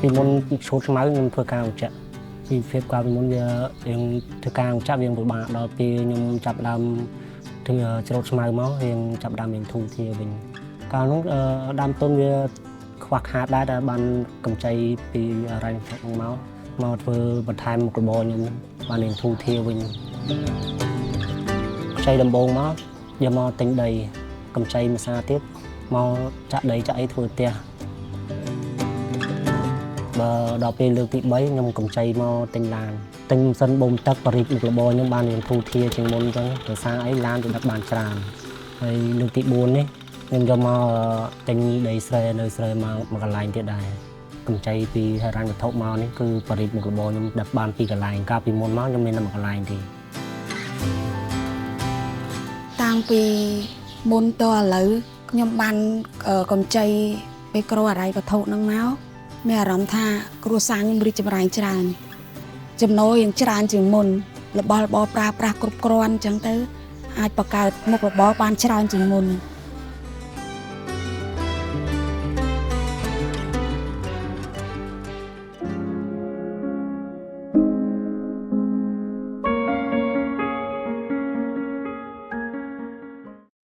ពីមុនឈូតស្មៅខ្ញុំធ្វើការអង្គចាក់ពីភាពកាលពីមុនវាយើងធ្វើការអង្គចាក់វាពិបាកដល់ពេលខ្ញុំចាប់ដើមធ្វើច្រូតស្មៅមកយើងចាប់ដើមមានធូរធារវិញកាលនោះដើមទុនវាខ្វះខាតដែរតែបានកម្ចីពីរ៉ៃមកធ្វើបន្ថែមមុខរបរខ្ញុំបានមានធូរធារវិញខ្ចីដំបូងមកយកមកទិញដីកម្ចីមួយសារទៀតមកចាក់ដីចាក់អីធ្វើផ្ទះបើដល់ពេលលើកទី3ខ្ញុំកម្ចីមកទិញឡានទិញម៉ាស៊ីនបូមទឹកបរិយាមុខរបរខ្ញុំបានមានធូរធារជាងមុនអញ្ចឹងដោយសារអីឡានវាដឹកបានច្រើនហើយលើកទី4នេះខ្ញុំយកមកទិញដីស្រែនៅស្រែមកកន្លែងទៀតដែរកម្ចីពីហិរញ្ញវត្ថុមកនេះគឺបរិយាមុខរបរខ្ញុំដឹកបានពីកន្លែងកាលពីមុនមកខ្ញុំមានតែមួយកន្លែងទេតាំងពីមុនតឥឡូវខ្ញុំបានកម្ចីពីក្រហិរញ្ញវត្ថុនឹងមកមានអារម្មណ៍ថាគ្រួសារខ្ញុំរីកចម្រើនច្រើនចំណូលយ៉ាងច្រើនជាងមុនរបស់របរប្រើប្រាស់គ្រប់គ្រាន់អញ្ចឹងទៅអាចបង្កើតមុខរបរបានច្រើនជាងមុន